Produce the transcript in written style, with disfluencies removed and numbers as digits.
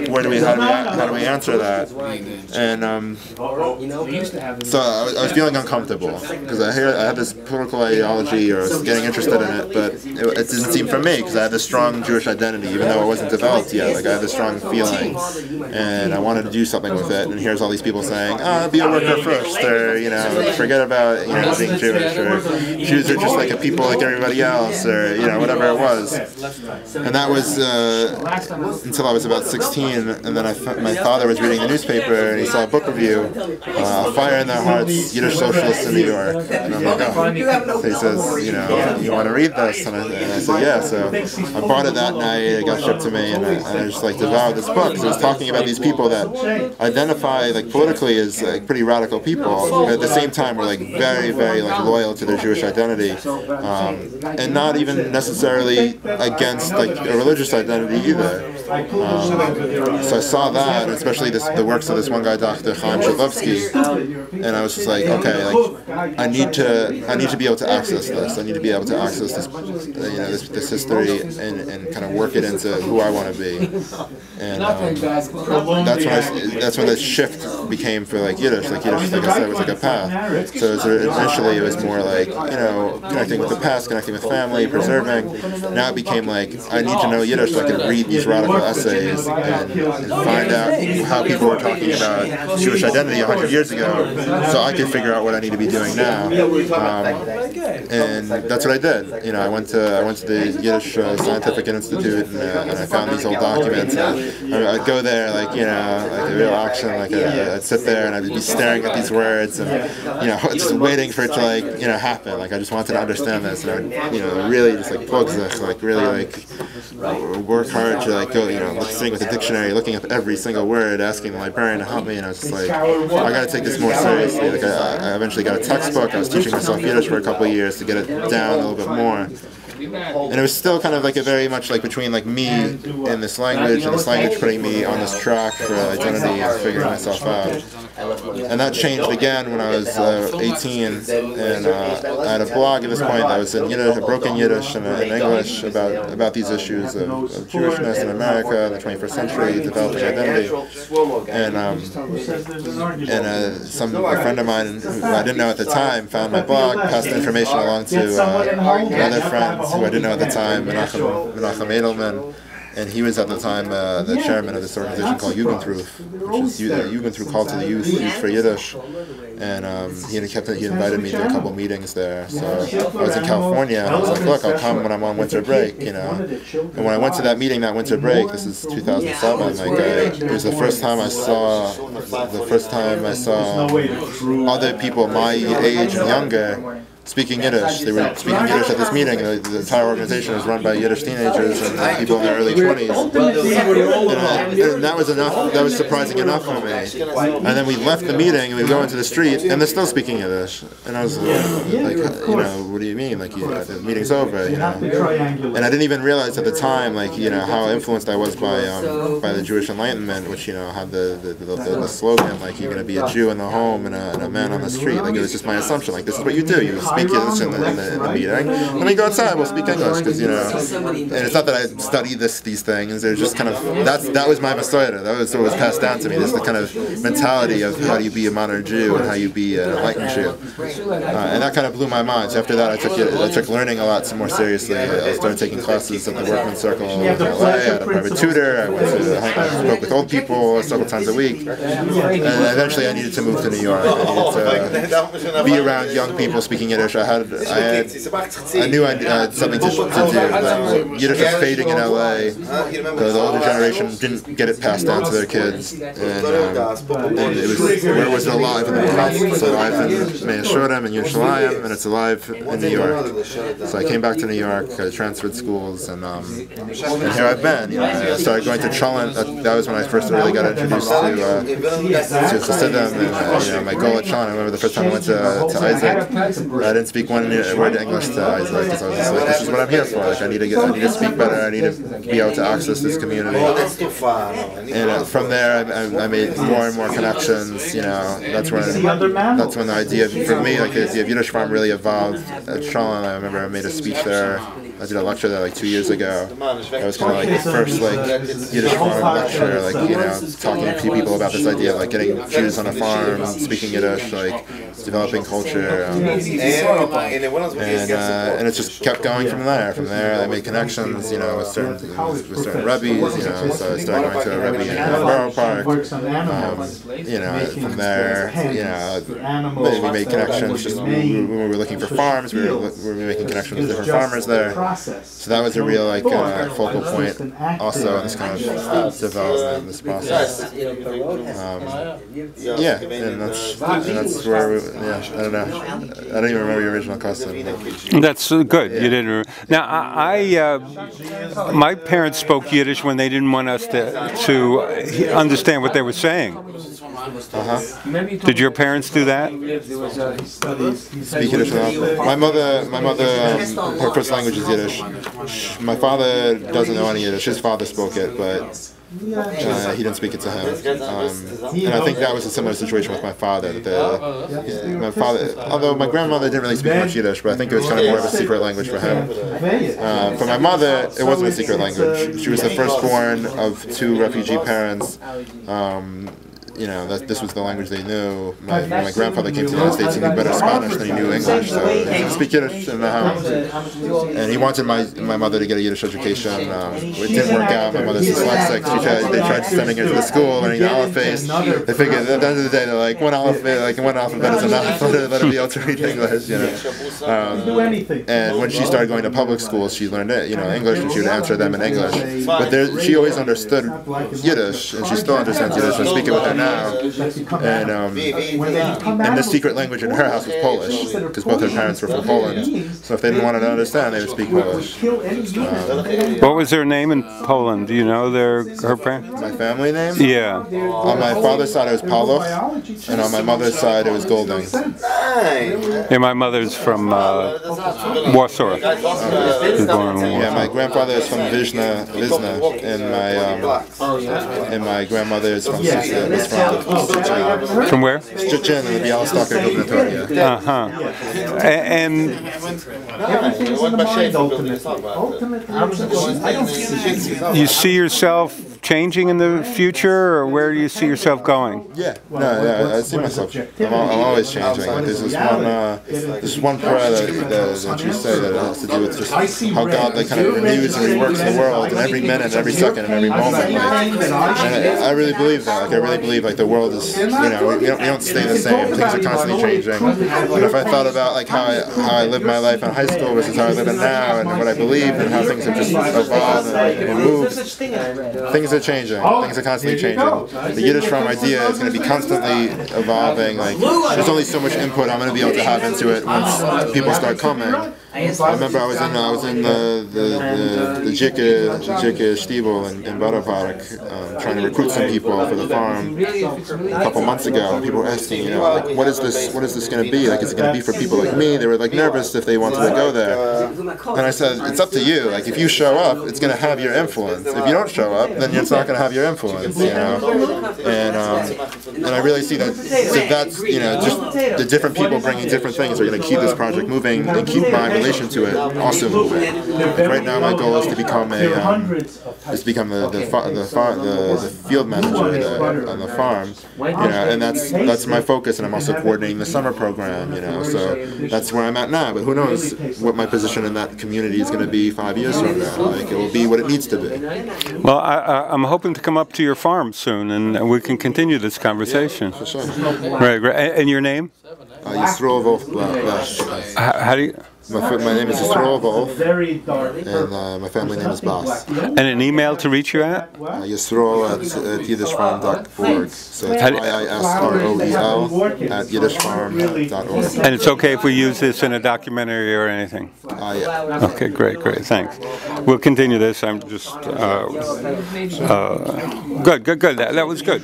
how do we answer that? And so I was feeling uncomfortable because I had this political ideology, or I was getting interested in it, but it didn't seem for me because I had this strong Jewish identity, even though it wasn't developed yet. Like I had this strong feeling, and I wanted to do something with it. And here's all these people saying, be a worker first, or forget about being Jewish, or Jews are just like a people like everybody else, or whatever it was. And that was until I was about 16, and then my father was reading the newspaper and he saw a book review, Fire in Their Hearts, Yiddish Socialists in New York. And I'm like, oh. So he says, you want to read this? And I said, yeah. So I bought it that night, it got shipped to me, and I just devoured this book. So it was talking about these people that identify politically as pretty radical people, but at the same time were very, very loyal to their Jewish identity, and not even necessarily against a religious identity either. So I saw that, especially the works of this one guy, Dr. Chaim Shadlovsky, and I was just like, okay, I need to be able to access this. I need to be able to access this history and kind of work it into who I want to be. And that's when the shift became for Yiddish. Yiddish, like I said, was like a path. So initially it was more connecting with the past, connecting with family, preserving. Now it became I need to know Yiddish so I can read these radical essays and find out how people were talking about Jewish identity 100 years ago, so I could figure out what I need to be doing now. And that's what I did. I went to the Yiddish Scientific Institute, and I found these old documents. And I'd go there like a real action. I'd sit there and I'd be staring at these words and just waiting for it to happen. I just wanted to understand this, and I'd really just really work hard to go sitting with a dictionary, looking up every single word, asking the librarian to help me, and I was just I got to take this more seriously. I eventually got a textbook. I was teaching myself Yiddish for a couple of years to get it down a little bit more. And it was still kind of a very much between me and this language, and this language putting me on this track for identity and figuring myself out. And that changed again when I was 18, and I had a blog at this point that was in Yiddish, broken Yiddish and in English about these issues of Jewishness in America in the 21st century, developing identity. And a friend of mine who I didn't know at the time found my blog, passed the information along to another friend who I didn't know at the time, Menachem Edelman, and he was at the time the chairman of this organization called Jugendruf, which is Jugendruf, called to the youth for Yiddish, and he invited me to a couple meetings there. So I was in California, and I was like, look, I'll come when I'm on winter break, And when I went to that meeting that winter break, this is 2007, it was the first time I saw other people my age and younger speaking Yiddish. They were speaking Yiddish at this meeting. The entire organization was run by Yiddish teenagers and people in their early 20s. And that was enough. That was surprising enough for me. And then we left the meeting and we go into the street and they're still speaking Yiddish. And I was what do you mean? The meeting's over, And I didn't even realize at the time, how influenced I was by the Jewish Enlightenment, which, had the slogan, you're going to be a Jew in the home and a man on the street. It was just my assumption, this is what you do. You speak Yiddish in the meeting. When we go outside, we'll speak English, because and it's not that I studied these things. They're just kind of that was my Masoyra. That was what was passed down to me. This the kind of mentality of how do you be a modern Jew and how you be an enlightened Jew, and that kind of blew my mind. So after that, I took learning a lot more seriously. I started taking classes at the Workman Circle in LA. I had a private tutor. I spoke with old people several times a week, and eventually I needed to move to New York. I needed to be around young people speaking Yiddish. I knew I had something to do. Yiddish was fading in LA. The older generation didn't get it passed down to their kids, and where was it alive in the world? It's alive in Mea Shorem and Yerushalayim, and it's alive in New York. So I came back to New York. I transferred schools, and here I've been. I started going to Chulent. That was when I first really got introduced to Hasidim, and my goal at Chulent. I remember the first time I went to Isaac. I didn't speak one word of English to Isaac because I was just like, this is what I'm here for. Like I need to speak better. I need to be able to access this community. And from there, I made more and more connections. You know, that's when the idea for me, like the idea of Yiddish Farm really evolved at Chulent. I remember I made a speech there. I did a lecture there like 2 years ago. That was kind of like the first like Yiddish farm lecture, like, you know, talking to people about this idea of like getting Jews on a farm, speaking Yiddish, like developing culture, and it just kept going from there. From there, I made connections, you know, with certain rebbes, you know. So I started going to a rebbe in Borough Park. You know, from there, you know, we made connections. Just we were looking for farms. We were making connections with different farmers there. So that was a real like focal point also in this kind of development, this process. Yeah, and that's where I don't know. I don't even remember your original question. That's good. You didn't. Now my parents spoke Yiddish when they didn't want us to understand what they were saying. Did your parents do that? Speak Yiddish now. My mother, her first language is Yiddish. My father doesn't know any Yiddish. His father spoke it, but he didn't speak it to him. And I think that was a similar situation with my father. My father, although my grandmother didn't really speak much Yiddish, but I think it was kind of more of a secret language for him. For my mother, it wasn't a secret language. She was the firstborn of 2 refugee parents. You know, this was the language they knew. When my grandfather came to the United States, he knew better Spanish than he knew English, so he didn't speak Yiddish in the house. And he wanted my mother to get a Yiddish education. It didn't work out. My mother's dyslexic. They tried sending her to the school, learning the alphabet. They figured at the end of the day, they're like, one alphabet is enough. Let her be able to read English, you know. And when she started going to public schools, she learned it, you know, English, and she would answer them in English. But she always understood Yiddish, and she still understands Yiddish. I speak it with her now. And the secret language in her house was Polish, because both her parents were from Poland. So if they didn't want her to understand, they would speak Polish. What was their name in Poland? Do you know her parents? My family name? Yeah. On my father's side, it was Paluch, and on my mother's side, it was Golding. Yeah, my mother's from Warsaw. Yeah, my grandfather is from Vizna, and my grandmother is from Szczecin. From where? Szczecin in the Białystok gubernatorial. And you see yourself changing in the future, or where do you see yourself going? Yeah, I see myself. I'm always changing. Like there's one prayer that you say that has to do with just how God like kind of renews and reworks the world in every minute, every second, and every moment. Like, and I really believe that. Like I really believe like the world is, you know, we don't stay the same. Things are constantly changing. And if I thought about like how I lived my life in high school versus how I live it now, and what I believe, and how things have just evolved and moved, things are changing. Things are constantly changing. The Yiddish Farm idea is going to be constantly evolving. Like there's only so much input I'm going to be able to have into it once people start coming. I remember I was in the Jike Stiebel in Borough Park, trying to recruit some people for the farm a couple months ago. And people were asking, you know, like, what is this going to be? Like, is it going to be for people like me? They were like nervous if they wanted to go there. And I said, it's up to you. Like, if you show up, it's going to have your influence. If you don't show up, then it's not going to have your influence. You know, and I really see that. So that's, you know, just the different people bringing different things are going to keep this project moving and keep my relation to it also moving. Like right now, my goal is to become the field manager on the farm, you know, and that's my focus. And I'm also coordinating the summer program, you know. So that's where I'm at now. But who knows what my position in that community is going to be 5 years from now? Like it will be what it needs to be. Well, I'm hoping to come up to your farm soon, and we can continue this conversation. Yeah, for sure. Right. And your name? Yisorel Yiddish. How do you? My name is Yisorel Yiddish, and my family name is Bas. And an email to reach you at? Yisorel at yiddishfarm.org. So it's YISROEL at yiddishfarm.org. And it's okay if we use this in a documentary or anything? Yeah. Okay, great, thanks. We'll continue this. I'm just... good. That was good.